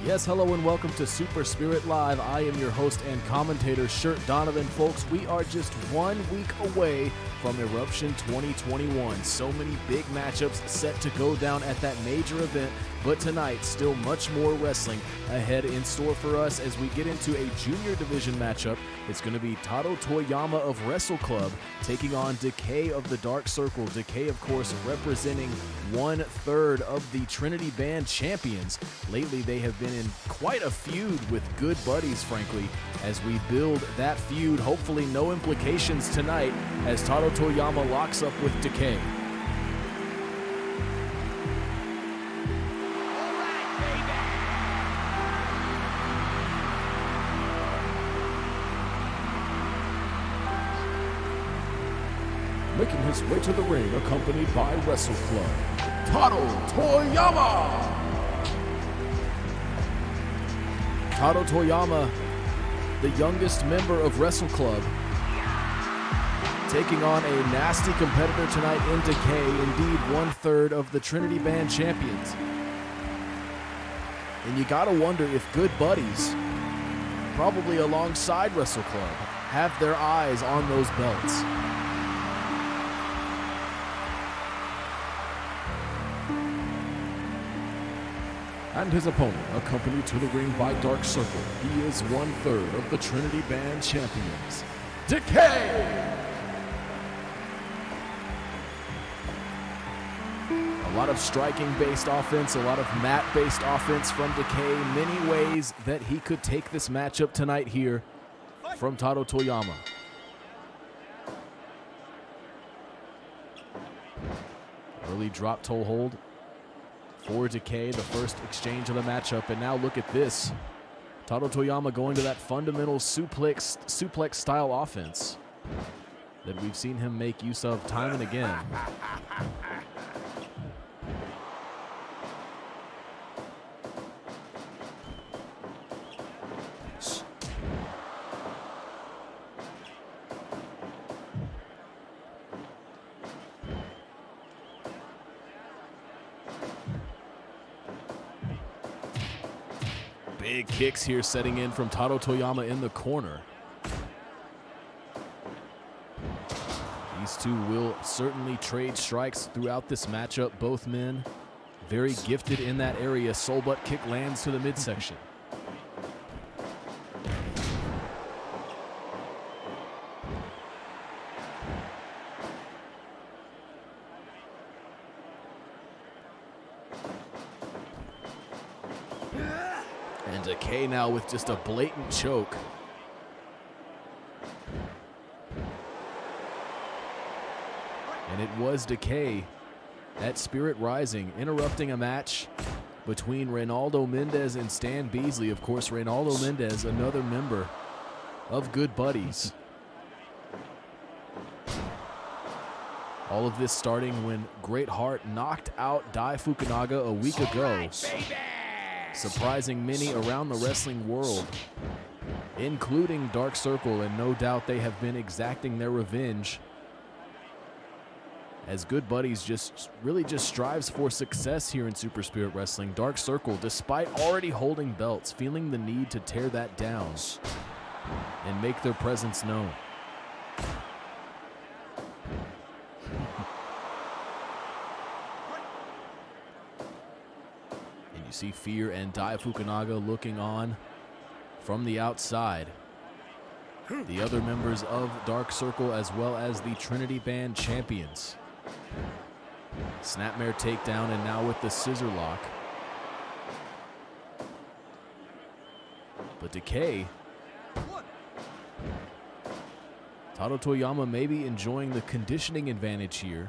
Yes, hello and welcome to Super Spirit Live. I am your host and commentator, Shirt Donovan. Folks, we are just 1 week away from Eruption 2021. So many big matchups set to go down at that major event, but tonight, still much more wrestling ahead in store for us as we get into a junior division matchup. It's going to be Taro Toyama of Wrestle Club taking on Decay of the Dark Circle. Decay, of course, representing 1/3 of the Trinity Band champions. Lately, they have been in quite a feud with Good Buddies, frankly, as we build that feud. Hopefully no implications tonight as Taro Toyama locks up with Decay. Making his way to the ring, accompanied by Wrestle Club, Taro Toyama! Taro Toyama, the youngest member of Wrestle Club, taking on a nasty competitor tonight in Decay, indeed 1/3 of the Trinity Band champions. And you gotta wonder if Good Buddies, probably alongside Wrestle Club, have their eyes on those belts. And his opponent, accompanied to the ring by Dark Circle, he is 1/3 of the Trinity Band champions, Decay! A lot of striking-based offense, a lot of mat-based offense from Decay. Many ways that he could take this matchup tonight here from Taro Toyama. Early drop toe hold for Decay, the first exchange of the matchup, and now look at this. Taro Toyama going to that fundamental suplex style offense that we've seen him make use of time and again. Big kicks here setting in from Taro Toyama in the corner. These two will certainly trade strikes throughout this matchup. Both men very gifted in that area. Soul butt kick lands to the midsection. And Decay now with just a blatant choke. And it was Decay at Spirit Rising interrupting a match between Reynaldo Mendez and Stan Beasley. Of course, Reynaldo Mendez, another member of Good Buddies. All of this starting when Great Heart knocked out Dai Fukunaga a week ago. Surprising many around the wrestling world, including Dark Circle, and no doubt they have been exacting their revenge as Good Buddies really strives for success here in Super Spirit Wrestling. Dark Circle, despite already holding belts, feeling the need to tear that down and make their presence known. You see Fear and Dai Fukunaga looking on from the outside. The other members of Dark Circle as well as the Trinity Band champions. Snapmare takedown, and now with the scissor lock. But Decay, Taro Toyama maybe enjoying the conditioning advantage here.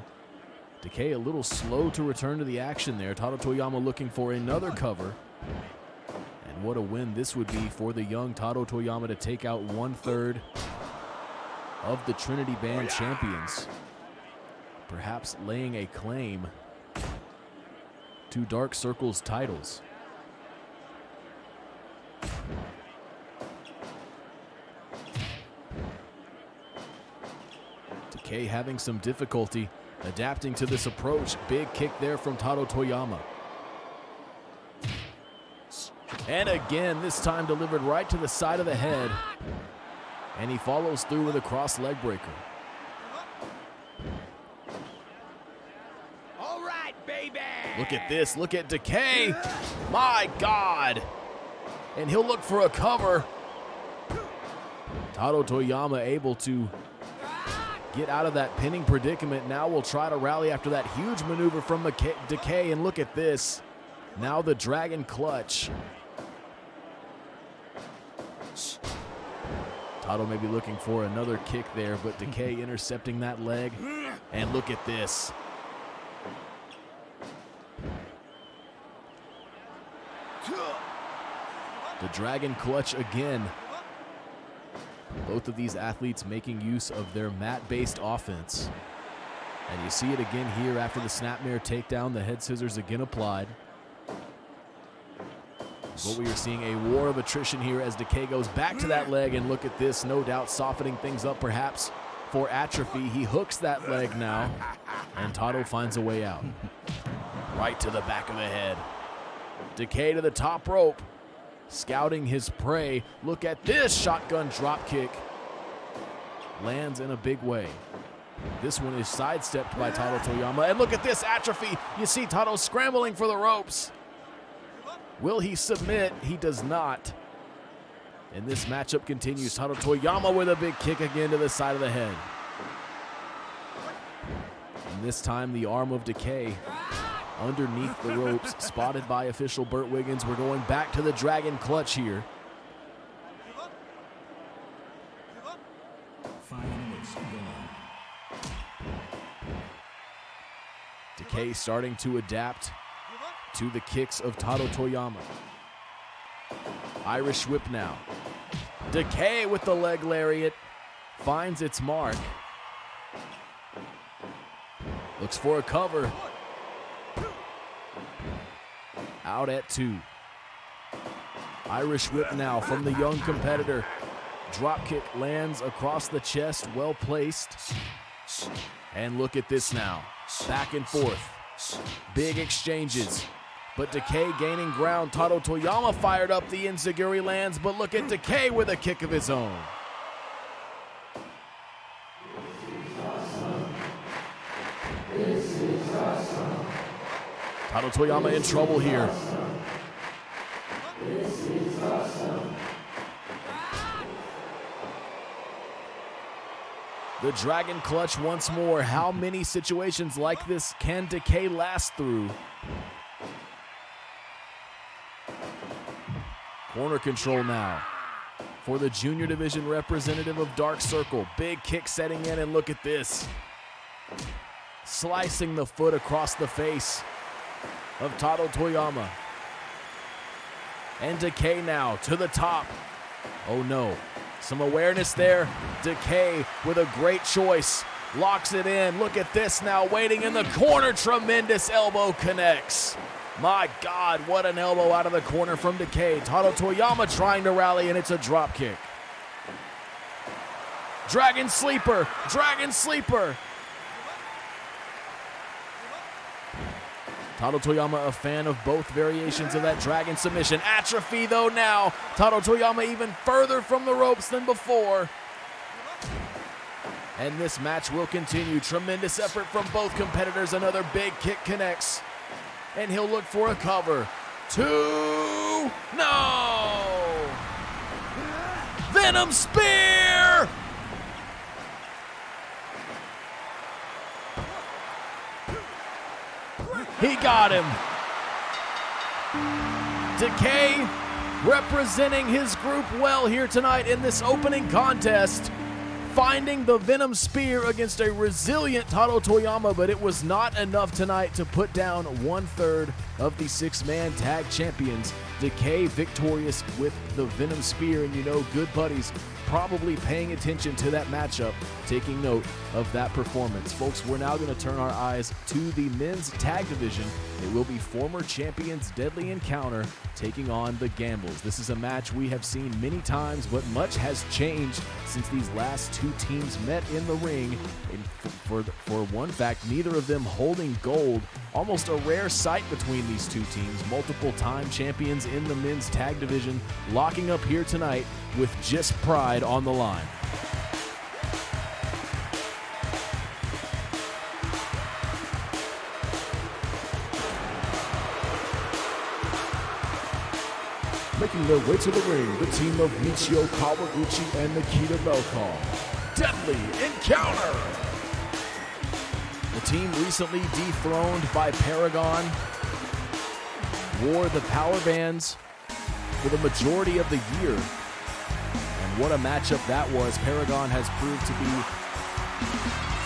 Decay a little slow to return to the action there. Taro Toyama looking for another cover. And what a win this would be for the young Taro Toyama to take out 1/3 of the Trinity Band champions. Perhaps laying a claim to Dark Circle's titles. Decay having some difficulty adapting to this approach. Big kick there from Taro Toyama. And again, this time delivered right to the side of the head. And he follows through with a cross leg breaker. All right, baby. Look at this. Look at Decay. My God. And he'll look for a cover. Tado Toyama able to get out of that pinning predicament. Now we'll try to rally after that huge maneuver from Decay. And look at this. Now the Dragon Clutch. Tado may be looking for another kick there, but Decay intercepting that leg. And look at this. The Dragon Clutch again. Both of these athletes making use of their mat-based offense. And you see it again here after the snapmare takedown, the head scissors again applied. What we are seeing, a war of attrition here as Decay goes back to that leg, and look at this, no doubt softening things up perhaps for Atrophy. He hooks that leg now, and Tado finds a way out. Right to the back of the head. Decay to the top rope, scouting his prey. Look at this shotgun drop kick. Lands in a big way. This one is sidestepped by Tado Toyama, and look at this, Atrophy. You see Tado scrambling for the ropes. Will he submit? He does not. And this matchup continues. Tado Toyama with a big kick again to the side of the head. And this time the arm of Decay underneath the ropes, spotted by official Burt Wiggins. We're going back to the Dragon Clutch here. 5 minutes gone. Decay starting to adapt to the kicks of Tado Toyama. Irish whip now. Decay with the leg lariat finds its mark. Looks for a cover. Out at 2. Irish whip now from the young competitor. Drop kick lands across the chest, well placed. And look at this now. Back and forth. Big exchanges. But Decay gaining ground. Tado Toyama fired up. The enziguri lands, but look at Decay with a kick of his own. Tado Toyama in trouble here. The Dragon Clutch once more. How many situations like this can Decay last through? Corner control now for the junior division representative of Dark Circle. Big kick setting in, and look at this. Slicing the foot across the face of Tado Toyama. And Decay now to the top. Oh no, some awareness there. Decay with a great choice. Locks it in. Look at this now, waiting in the corner. Tremendous elbow connects. My God, what an elbow out of the corner from Decay. Tado Toyama trying to rally, and it's a drop kick. Dragon Sleeper, Dragon Sleeper. Tado Toyama a fan of both variations of that Dragon submission. Atrophy though now. Tado Toyama even further from the ropes than before. And this match will continue. Tremendous effort from both competitors. Another big kick connects. And he'll look for a cover. 2, no! Venom Spear! He got him. Decay representing his group well here tonight in this opening contest. Finding the Venom Spear against a resilient Tado Toyama, but it was not enough tonight to put down 1/3 of the 6-man tag champions. Decay victorious with the Venom Spear, and you know, good buddies probably paying attention to that matchup, taking note of that performance. Folks, we're now going to turn our eyes to the men's tag division. It will be former champions Deadly Encounter taking on the Gambles. This is a match we have seen many times, but much has changed since these last two teams met in the ring. And for one fact, neither of them holding gold Almost a rare sight between these two teams, multiple-time champions in the men's tag division, locking up here tonight with just pride on the line. Making their way to the ring, the team of Michio Kawaguchi and Nikita Belkov. Deadly Encounter! The team recently dethroned by Paragon wore the power bands for the majority of the year. And what a matchup that was. Paragon has proved to be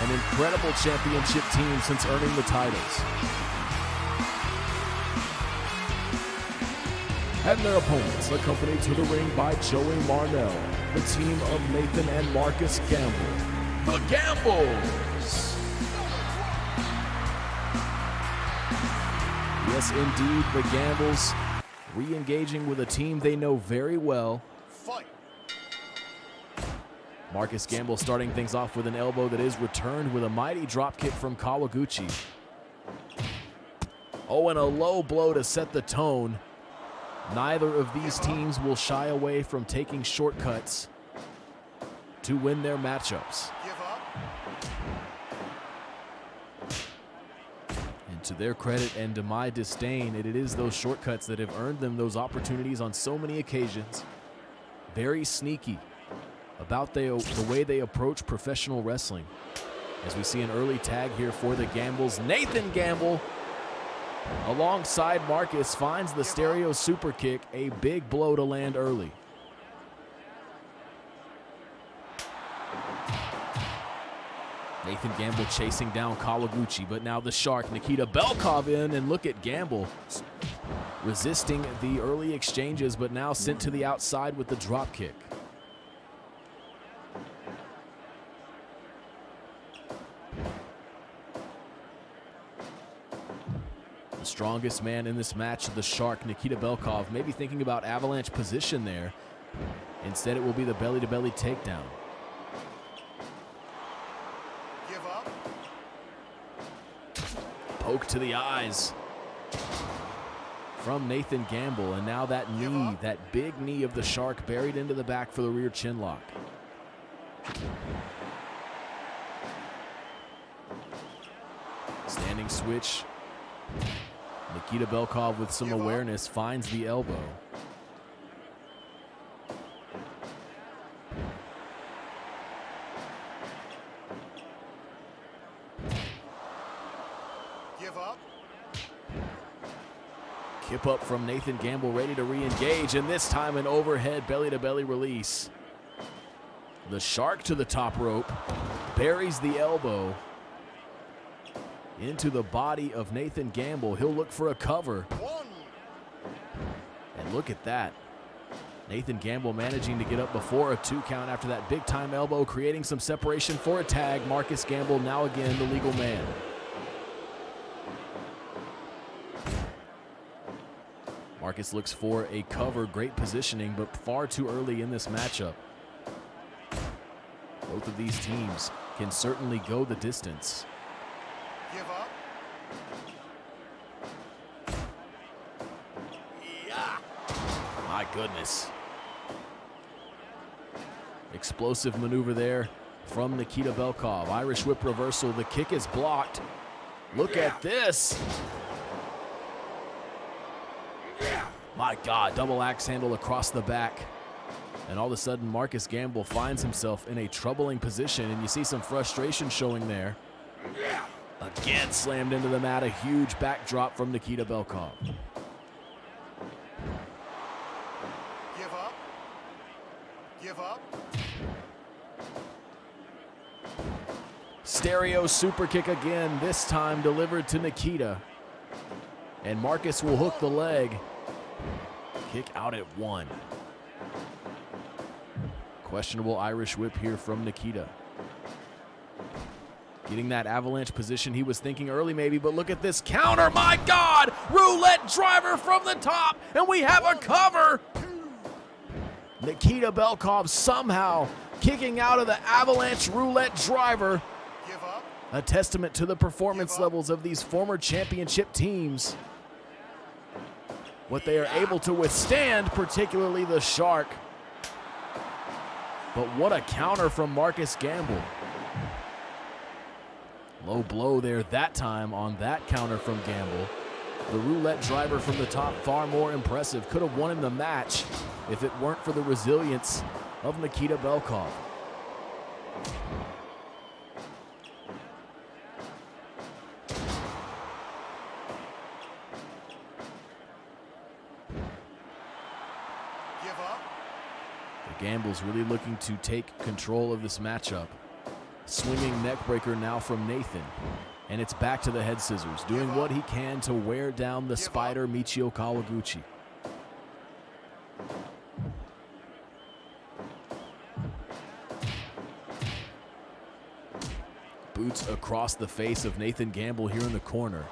an incredible championship team since earning the titles. And their opponents, accompanied to the ring by Joey Marnell, the team of Nathan and Marcus Gamble, the Gambles. Yes, indeed, the Gambles re-engaging with a team they know very well. Fight. Marcus Gamble starting things off with an elbow that is returned with a mighty dropkick from Kawaguchi. Oh, and a low blow to set the tone. Neither of these teams will shy away from taking shortcuts to win their matchups. Give up. And to their credit and to my disdain, it is those shortcuts that have earned them those opportunities on so many occasions. Very sneaky about the way they approach professional wrestling. As we see an early tag here for the Gambles, Nathan Gamble alongside Marcus finds the stereo super kick, a big blow to land early. Nathan Gamble chasing down Kawaguchi, but now the Shark, Nikita Belkov in, and look at Gamble resisting the early exchanges, but now sent to the outside with the drop kick. The strongest man in this match, the Shark, Nikita Belkov, maybe thinking about avalanche position there. Instead, it will be the belly-to-belly takedown. Give up. Poke to the eyes from Nathan Gamble, and now that knee, that big knee of the Shark buried into the back for the rear chin lock. Standing switch. Nikita Belkov with some awareness finds the elbow. Give up. Kip up from Nathan Gamble, ready to re-engage, and this time an overhead belly-to-belly release. The Shark to the top rope, buries the elbow into the body of Nathan Gamble. He'll look for a cover. One. And look at that. Nathan Gamble managing to get up before a 2 count after that big-time elbow, creating some separation for a tag. Marcus Gamble now again the legal man. Marcus looks for a cover, great positioning, but far too early in this matchup. Both of these teams can certainly go the distance. Give up. Yeah. My goodness. Explosive maneuver there from Nikita Belkov. Irish whip reversal. The kick is blocked. Look at this. My God, double axe handle across the back. And all of a sudden, Marcus Gamble finds himself in a troubling position, and you see some frustration showing there. Again slammed into the mat, a huge backdrop from Nikita Belkov. Give up. Give up. Stereo super kick again, this time delivered to Nikita. And Marcus will hook the leg. Kick out at 1. Questionable Irish whip here from Nikita. Getting that avalanche position he was thinking early maybe, but look at this counter. My God! Roulette driver from the top, and we have a cover! Nikita Belkov somehow kicking out of the avalanche roulette driver. Give up. A testament to the performance levels of these former championship teams. What they are able to withstand, particularly the Shark. But what a counter from Marcus Gamble. Low blow there that time on that counter from Gamble. The roulette driver from the top, far more impressive. Could have won him the match if it weren't for the resilience of Nikita Belkov. The Gamble's really looking to take control of this matchup. Swinging neckbreaker now from Nathan. And it's back to the head scissors, doing what he can to wear down the Spider Michio Kawaguchi. Boots across the face of Nathan Gamble here in the corner.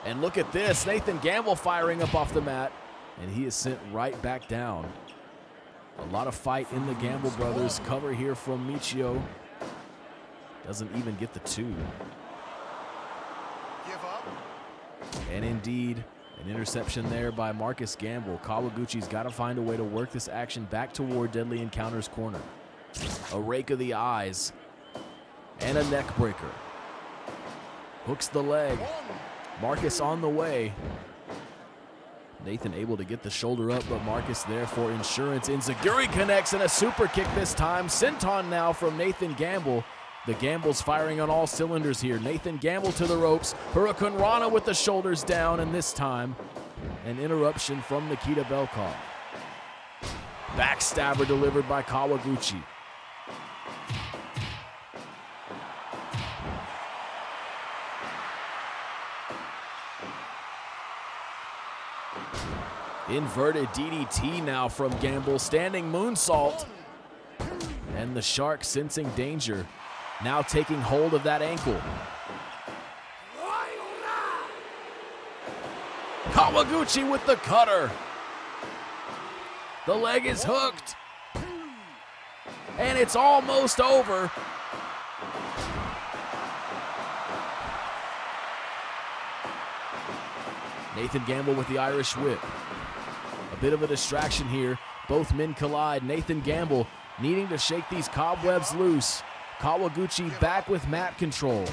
And look at this, Nathan Gamble firing up off the mat, and he is sent right back down. A lot of fight in the Gamble brothers. Cover here from Michio. Doesn't even get the 2. And indeed, an interception there by Marcus Gamble. Kawaguchi's got to find a way to work this action back toward Deadly Encounter's corner. A rake of the eyes. And a neck breaker. Hooks the leg. Marcus on the way. Nathan able to get the shoulder up, but Marcus there for insurance. Enziguri connects and a super kick this time. Senton now from Nathan Gamble. The Gamble's firing on all cylinders here. Nathan Gamble to the ropes. Hurricane Rana with the shoulders down, and this time an interruption from Nikita Belkov. Backstabber delivered by Kawaguchi. Inverted DDT now from Gamble. Standing moonsault. And the Shark sensing danger. Now taking hold of that ankle. Kawaguchi with the cutter. The leg is hooked. And it's almost over. Nathan Gamble with the Irish whip. A bit of a distraction here. Both men collide. Nathan Gamble needing to shake these cobwebs loose. Kawaguchi back with mat control.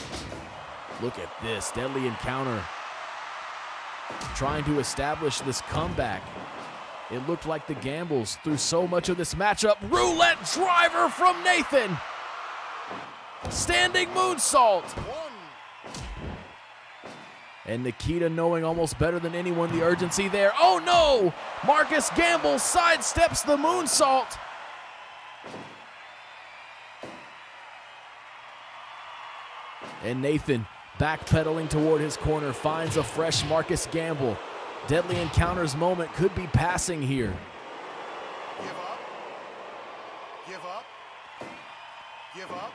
Look at this, Deadly Encounter. Trying to establish this comeback. It looked like the Gambles through so much of this matchup. Roulette driver from Nathan. Standing moonsault. And Nikita knowing almost better than anyone the urgency there. Oh no! Marcus Gamble sidesteps the moonsault. And Nathan backpedaling toward his corner finds a fresh Marcus Gamble. Deadly Encounter's moment could be passing here. Give up. Give up. Give up.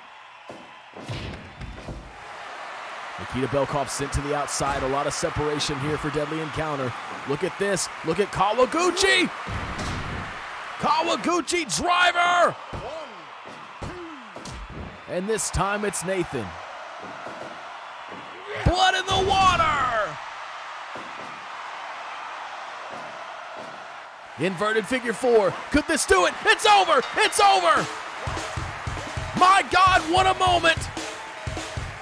Nikita Belkov sent to the outside. A lot of separation here for Deadly Encounter. Look at this. Look at Kawaguchi. Kawaguchi driver. 1, 2. And this time it's Nathan. Blood in the water. Inverted figure 4. Could this do it? It's over. It's over. My God, what a moment.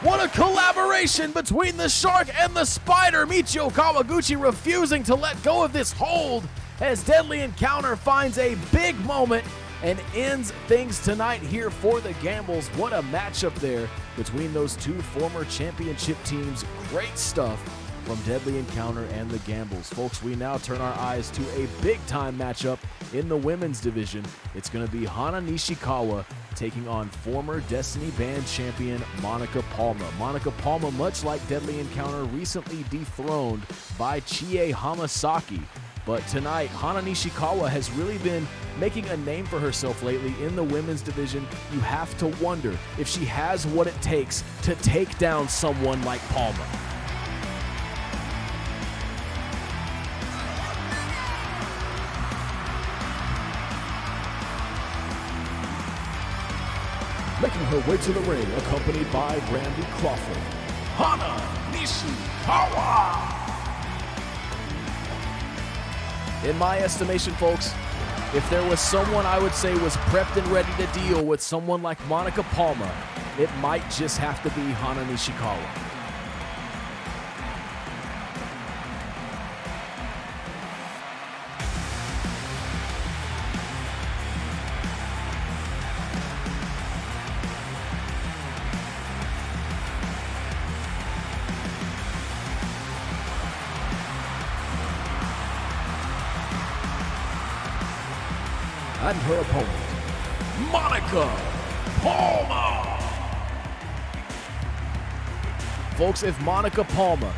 What a collaboration between the Shark and the Spider. Michio Kawaguchi refusing to let go of this hold as Deadly Encounter finds a big moment and ends things tonight here for the Gambles. What a matchup there between those two former championship teams. Great stuff from Deadly Encounter and the Gambles. Folks, we now turn our eyes to a big-time matchup in the women's division. It's going to be Hana Nishikawa taking on former Destiny Band champion Monica Palma. Monica Palma, much like Deadly Encounter, recently dethroned by Chie Hamasaki. But tonight, Hana Nishikawa has really been making a name for herself lately in the women's division. You have to wonder if she has what it takes to take down someone like Palma. Making her way to the ring, accompanied by Randy Crawford, Hana Nishikawa. In my estimation, folks, if there was someone I would say was prepped and ready to deal with someone like Monica Palma, it might just have to be Hana Nishikawa. And her opponent, Monica Palma. Folks, if Monica Palma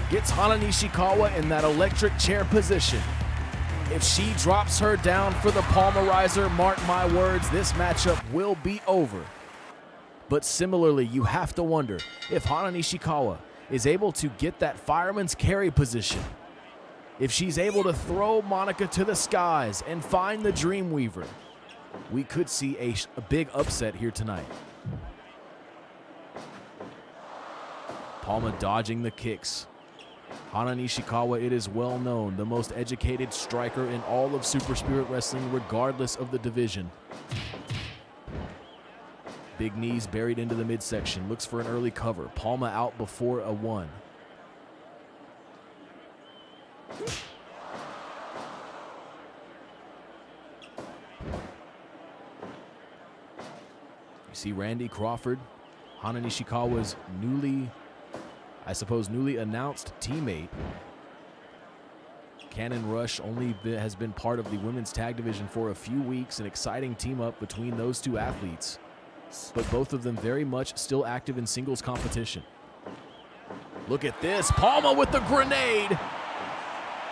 gets Hana Nishikawa in that electric chair position, if she drops her down for the Palmarizer, mark my words, this matchup will be over. But similarly, you have to wonder if Hana Nishikawa is able to get that fireman's carry position, if she's able to throw Monica to the skies and find the Dreamweaver, we could see a big upset here tonight. Palma dodging the kicks. Hana Nishikawa, it is well known, the most educated striker in all of Super Spirit Wrestling, regardless of the division. Big knees buried into the midsection, looks for an early cover. Palma out before a 1. You see Randy Crawford, Hana Nishikawa's newly announced teammate. Cannon Rush has been part of the women's tag division for a few weeks, an exciting team up between those two athletes, but both of them very much still active in singles competition. Look at this, Palma with the grenade.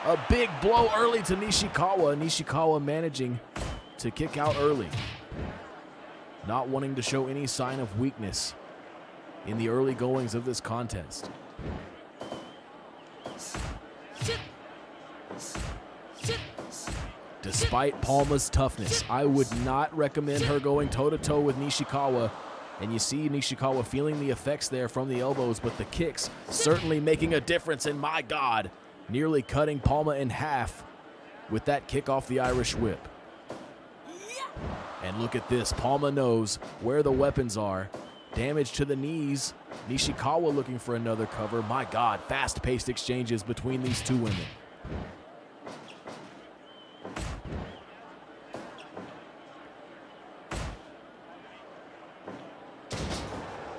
A big blow early to Nishikawa. Nishikawa managing to kick out early, not wanting to show any sign of weakness in the early goings of this contest. Despite Palma's toughness, I would not recommend her going toe-to-toe with Nishikawa. And you see Nishikawa feeling the effects there from the elbows, but the kicks certainly making a difference. And my God, nearly cutting Palma in half with that kick off the Irish whip. And look at this, Palma knows where the weapons are. Damage to the knees. Nishikawa looking for another cover. My God, fast-paced exchanges between these two women.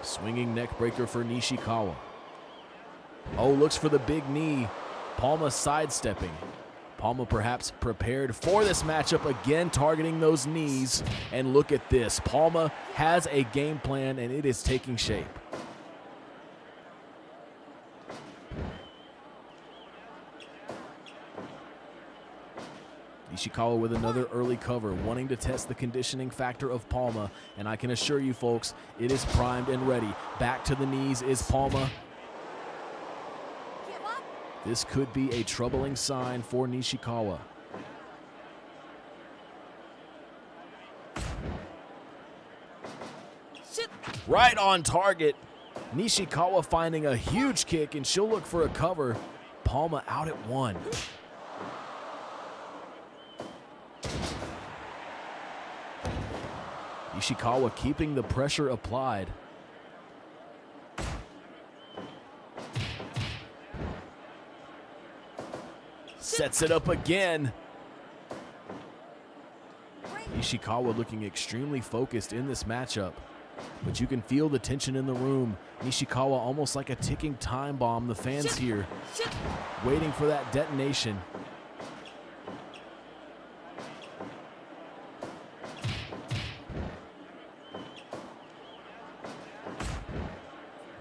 Swinging neck breaker for Nishikawa. Oh, looks for the big knee. Palma sidestepping. Palma perhaps prepared for this matchup, again targeting those knees. And look at this. Palma has a game plan and it is taking shape. Nishikawa with another early cover, wanting to test the conditioning factor of Palma. And I can assure you folks, it is primed and ready. Back to the knees is Palma. This could be a troubling sign for Nishikawa. Right on target. Nishikawa finding a huge kick, and she'll look for a cover. Palma out at 1. Nishikawa keeping the pressure applied. Sets it up again. Nishikawa looking extremely focused in this matchup, but you can feel the tension in the room. Nishikawa almost like a ticking time bomb. The fans here waiting for that detonation.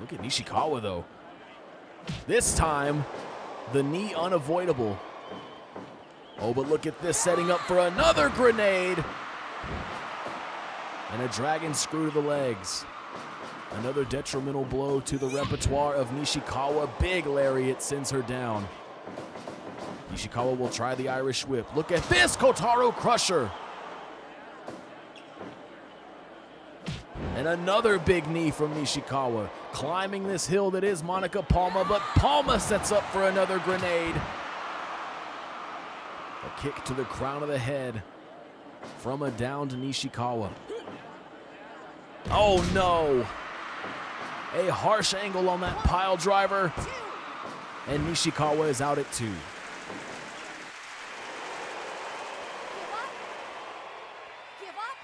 Look at Nishikawa though. This time, the knee unavoidable. Oh, but look at this, setting up for another grenade. And a dragon screw to the legs. Another detrimental blow to the repertoire of Nishikawa. Big lariat sends her down. Nishikawa will try the Irish whip. Look at this, Kotaro Crusher. And another big knee from Nishikawa, climbing this hill that is Monica Palma, but Palma sets up for another grenade. A kick to the crown of the head from a downed Nishikawa. Oh no! A harsh angle on that pile driver, and Nishikawa is out at 2. Give up.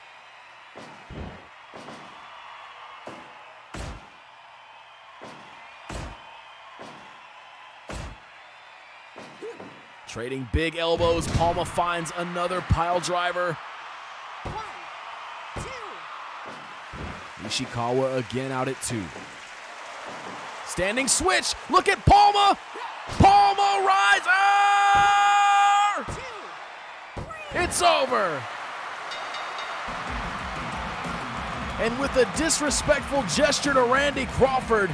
Trading big elbows, Palma finds another pile driver. 1, 2. Nishikawa again out at 2. Standing switch, look at Palma! Palma riser! 2, 3. It's over! And with a disrespectful gesture to Randy Crawford,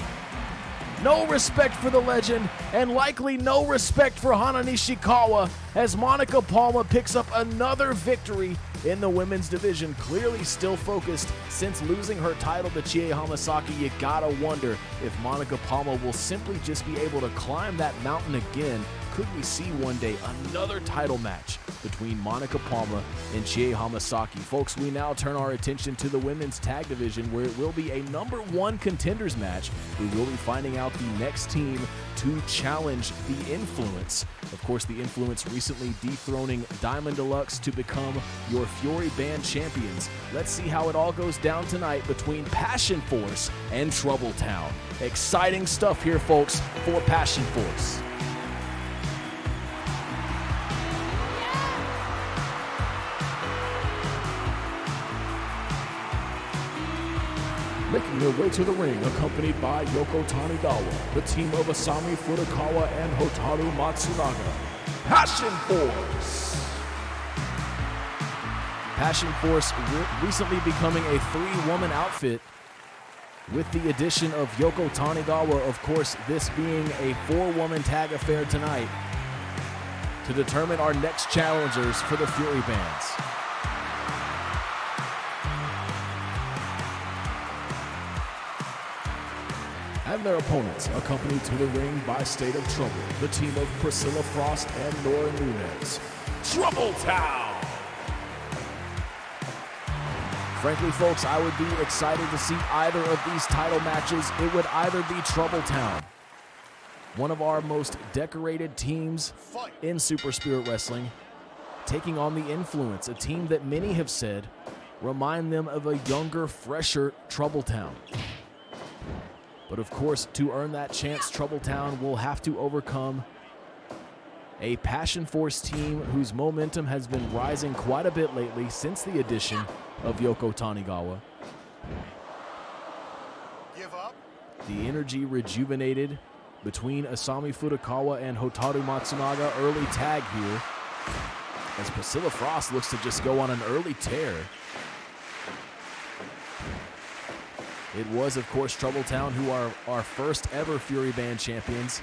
no respect for the legend, and likely no respect for Hana Nishikawa, as Monica Palma picks up another victory in the women's division. Clearly still focused since losing her title to Chie Hamasaki. You gotta wonder if Monica Palma will simply just be able to climb that mountain again. Could we see one day another title match between Monica Palma and Chie Hamasaki? Folks, we now turn our attention to the women's tag division, where it will be a #1 contenders match. We will be finding out the next team to challenge the Influence. Of course, the Influence recently dethroning Diamond Deluxe to become your Fury Band champions. Let's see how it all goes down tonight between Passion Force and Trouble Town. Exciting stuff here, folks, for Passion Force. Making their way to the ring, accompanied by Yoko Tanigawa, the team of Asami Furukawa and Hotaru Matsunaga. Passion Force! Passion Force recently becoming a 3-woman outfit with the addition of Yoko Tanigawa, of course, this being a 4-woman tag affair tonight to determine our next challengers for the Fury Bands. And their opponents, accompanied to the ring by State of Trouble, the team of Priscilla Frost and Nora Nunez. Trouble Town! Frankly, folks, I would be excited to see either of these title matches. It would either be Trouble Town, one of our most decorated teams in Super Spirit Wrestling, taking on the Influence, a team that many have said remind them of a younger, fresher Trouble Town. But of course, to earn that chance, Trouble Town will have to overcome a Passion Force team whose momentum has been rising quite a bit lately since the addition of Yoko Tanigawa. Give up. The energy rejuvenated between Asami Furukawa and Hotaru Matsunaga. Early tag here, as Priscilla Frost looks to just go on an early tear. It was, of course, Trouble Town who are our first ever Fury Band champions.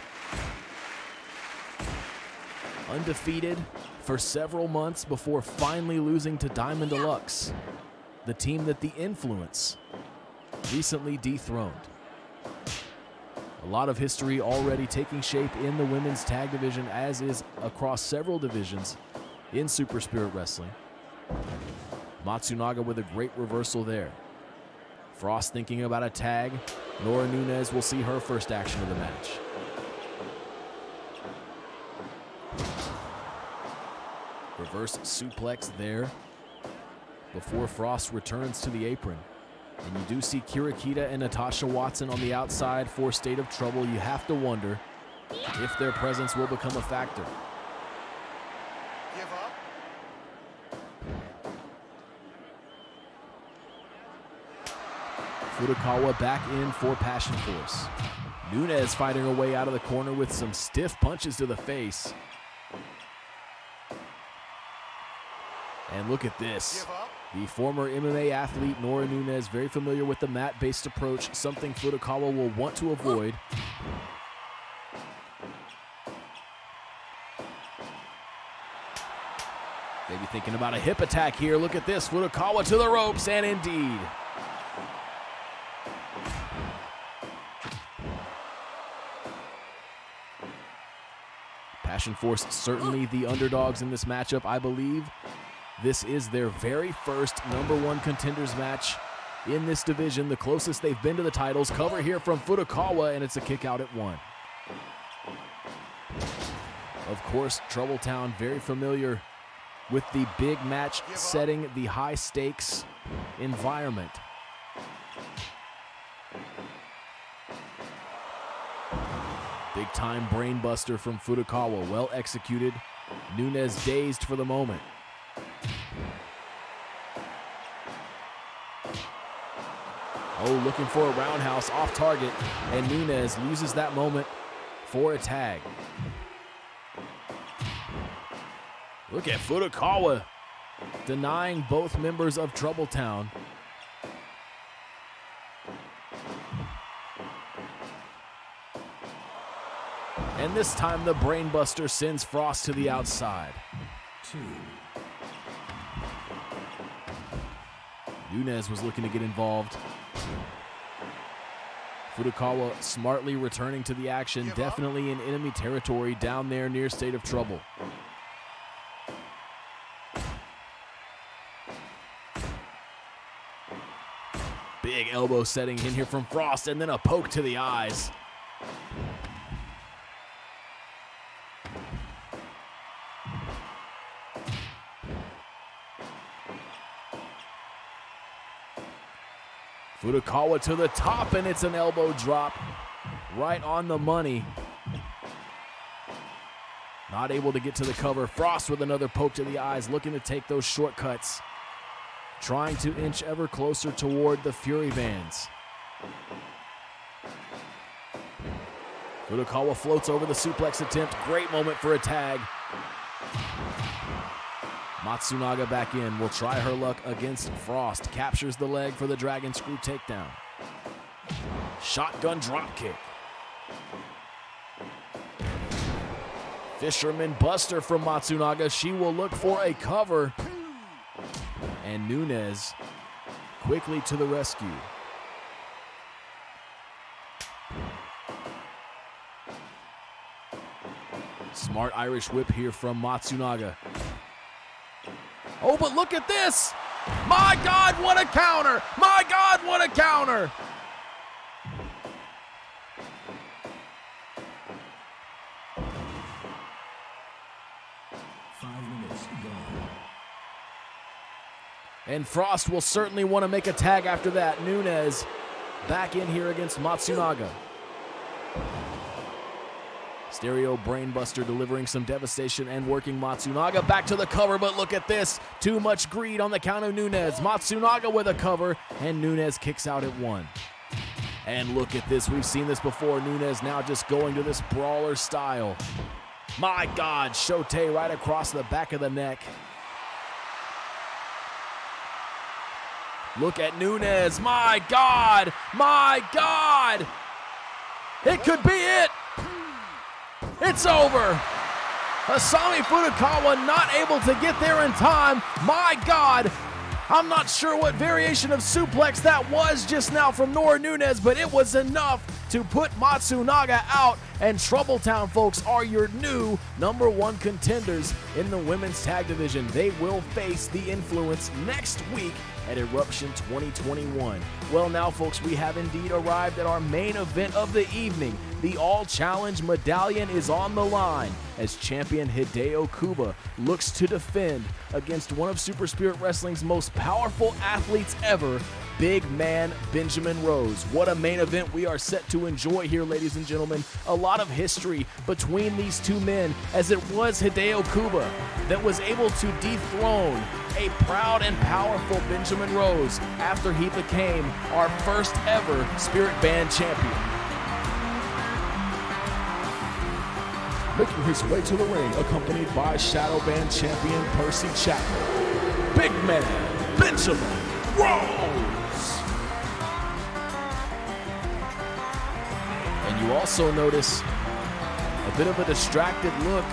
Undefeated for several months before finally losing to Diamond Deluxe, the team that the Influence recently dethroned. A lot of history already taking shape in the women's tag division, as is across several divisions in Super Spirit Wrestling. Matsunaga with a great reversal there. Frost thinking about a tag. Nora Nunez will see her first action of the match. Reverse suplex there before Frost returns to the apron. And you do see Kirakita and Natasha Watson on the outside for State of Trouble. You have to wonder if their presence will become a factor. Give up. Furukawa back in for Passion Force. Nunez fighting her way out of the corner with some stiff punches to the face. And look at this. Give up. The former MMA athlete Nora Nunez, very familiar with the mat-based approach, something Furukawa will want to avoid. Maybe thinking about a hip attack here. Look at this. Furukawa to the ropes, and indeed, Passion Force certainly the underdogs in this matchup. I believe this is their very first #1 contenders match in this division, the closest they've been to the titles. Cover here from Furukawa, and it's a kick out at 1. Of course, Troubletown very familiar with the big match setting, the high stakes environment. Big time brain buster from Furukawa, well executed. Nunes dazed for the moment. Oh, looking for a roundhouse off target, and Nunes uses that moment for a tag. Look at Furukawa denying both members of Troubletown. And this time the brainbuster sends Frost to the outside. 2. Nunes was looking to get involved. Furukawa smartly returning to the action, definitely in enemy territory down there near State of Trouble. Big elbow setting in here from Frost, and then a poke to the eyes. Furukawa to the top, and it's an elbow drop right on the money. Not able to get to the cover. Frost with another poke to the eyes, looking to take those shortcuts. Trying to inch ever closer toward the Fury Bands. Furukawa floats over the suplex attempt. Great moment for a tag. Matsunaga back in, will try her luck against Frost. Captures the leg for the Dragon Screw takedown. Shotgun dropkick. Fisherman Buster from Matsunaga. She will look for a cover. And Nunes quickly to the rescue. Smart Irish whip here from Matsunaga. Oh, but look at this! My God, what a counter! My God, what a counter! And Frost will certainly want to make a tag after that. Nunes back in here against Matsunaga. Stereo Brainbuster delivering some devastation and working Matsunaga back to the cover, but look at this. Too much greed on the count of Nunes. Matsunaga with a cover, and Nunes kicks out at 1. And look at this. We've seen this before. Nunes now just going to this brawler style. My God, Shote right across the back of the neck. Look at Nunes. My God. My God. It could be it. It's over. Asami Furukawa not able to get there in time. My God. I'm not sure what variation of suplex that was just now from Nora Nunes, but it was enough to put Matsunaga out. And Troubletown, folks, are your new #1 contenders in the women's tag division. They will face the Influence next week at Eruption 2021. Well, now, folks, we have indeed arrived at our main event of the evening. The All Challenge medallion is on the line as champion Hideo Kuba looks to defend against one of Super Spirit Wrestling's most powerful athletes ever, big man Benjamin Rose. What a main event we are set to enjoy here, ladies and gentlemen. A lot of history between these two men, as it was Hideo Kuba that was able to dethrone a proud and powerful Benjamin Rose after he became our first ever Spirit Band champion. Making his way to the ring, accompanied by Shadow Band champion Percy Chapman, big man Benjamin Rose. And you also notice a bit of a distracted look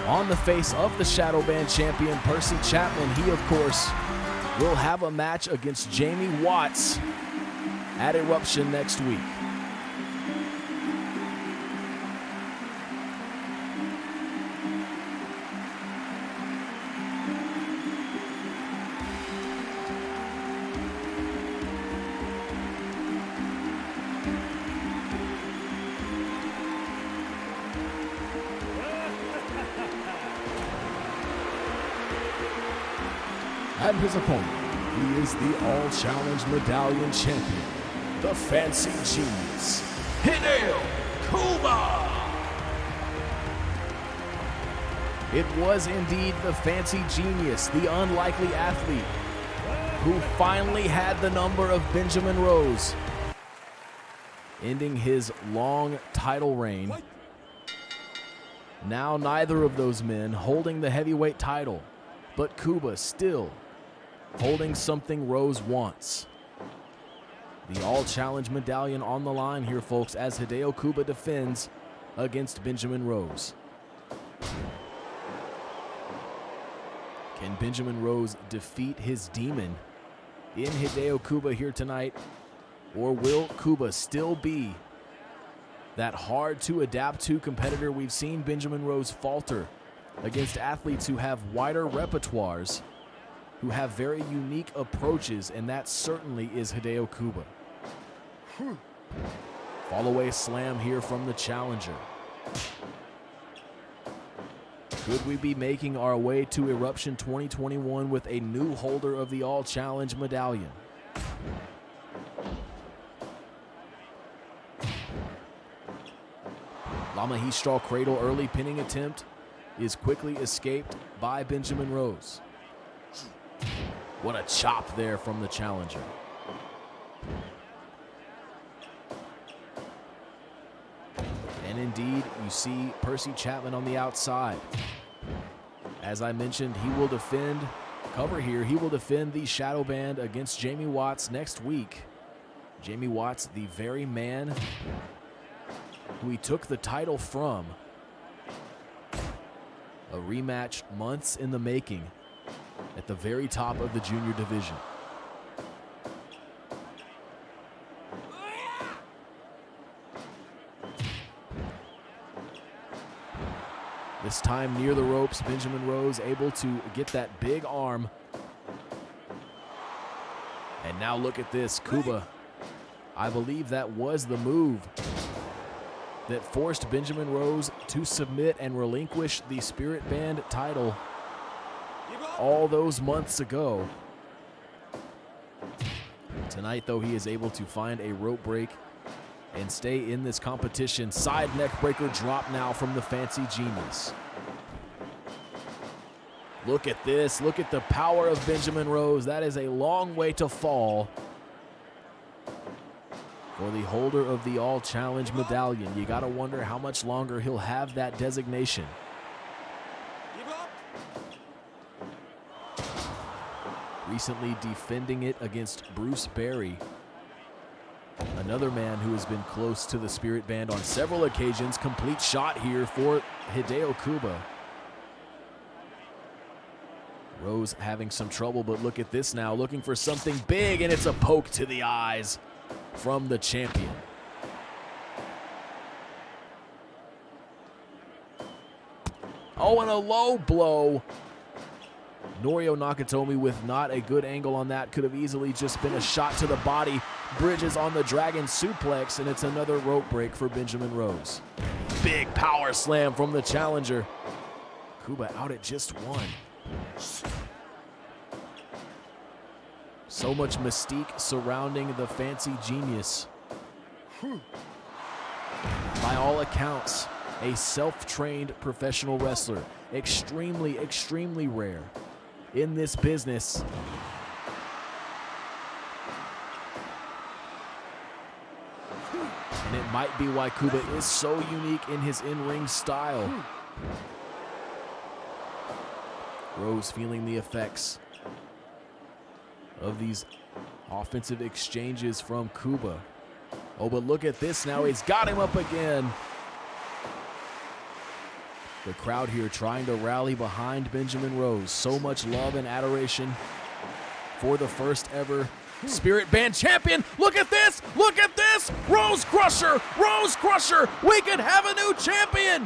on the face of the Shadow Band champion Percy Chapman. He, of course, will have a match against Jamie Watts at Eruption next week. And his opponent, he is the All Challenge Medallion champion, the Fancy Genius, Hideo Kuba. It was indeed the Fancy Genius, the unlikely athlete, who finally had the number of Benjamin Rose, ending his long title reign. Now neither of those men holding the heavyweight title, but Kuba still holding something Rose wants. The All Challenge Medallion on the line here, folks, as Hideo Kuba defends against Benjamin Rose. Can Benjamin Rose defeat his demon in Hideo Kuba here tonight? Or will Kuba still be that hard-to-adapt-to competitor? We've seen Benjamin Rose falter against athletes who have wider repertoires, who have very unique approaches, and that certainly is Hideo Kuba. Fall-away slam here from the challenger. Could we be making our way to Eruption 2021 with a new holder of the All Challenge Medallion? Lama straw cradle early pinning attempt is quickly escaped by Benjamin Rose. What a chop there from the challenger. And indeed, you see Percy Chapman on the outside. As I mentioned, he will defend, cover here, he will defend the shadow band against Jamie Watts next week. Jamie Watts, the very man who he took the title from. A rematch months in the making at the very top of the junior division. This time near the ropes, Benjamin Rose able to get that big arm. And now look at this, Kuba. I believe that was the move that forced Benjamin Rose to submit and relinquish the Spirit Band title all those months ago. Tonight, though, he is able to find a rope break and stay in this competition. Side neck breaker drop now from the Fancy Genius. Look at this. Look at the power of Benjamin Rose. That is a long way to fall for the holder of the All Challenge Medallion. You got to wonder how much longer he'll have that designation. Recently defending it against Bruce Barry, another man who has been close to the Spirit Band on several occasions. Complete shot here for Hideo Kuba. Rose having some trouble, but look at this now, looking for something big, and it's a poke to the eyes from the champion. Oh, and a low blow. Norio Nakatomi with not a good angle on that. Could have easily just been a shot to the body. Bridges on the Dragon Suplex, and it's another rope break for Benjamin Rose. Big power slam from the challenger. Kuba out at just one. So much mystique surrounding the Fancy Genius. By all accounts, a self-trained professional wrestler. Extremely, extremely rare in this business. And it might be why Kuba is so unique in his in-ring style. Rose feeling the effects of these offensive exchanges from Kuba. Oh, but look at this now. He's got him up again. The crowd here trying to rally behind Benjamin Rose. So much love and adoration for the first ever Spirit Band champion. Look at this! Look at this! Rose Crusher! Rose Crusher! We could have a new champion!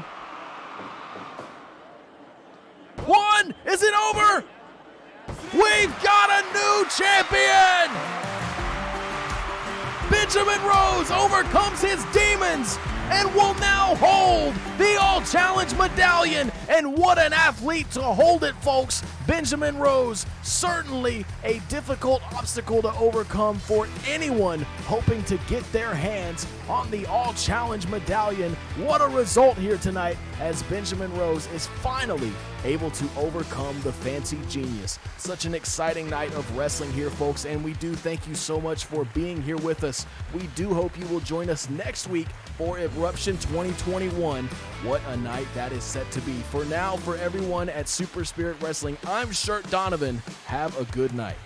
One! Is it over? We've got a new champion! Benjamin Rose overcomes his demons and will now hold the All Challenge medallion. And what an athlete to hold it, folks. Benjamin Rose, certainly a difficult obstacle to overcome for anyone hoping to get their hands on the All Challenge medallion. What a result here tonight as Benjamin Rose is finally able to overcome the Fancy Genius. Such an exciting night of wrestling here, folks, and we do thank you so much for being here with us. We do hope you will join us next week for Eruption 2021. What a night that is set to be. For now, for everyone at Super Spirit Wrestling, I'm Shirt Donovan. Have a good night.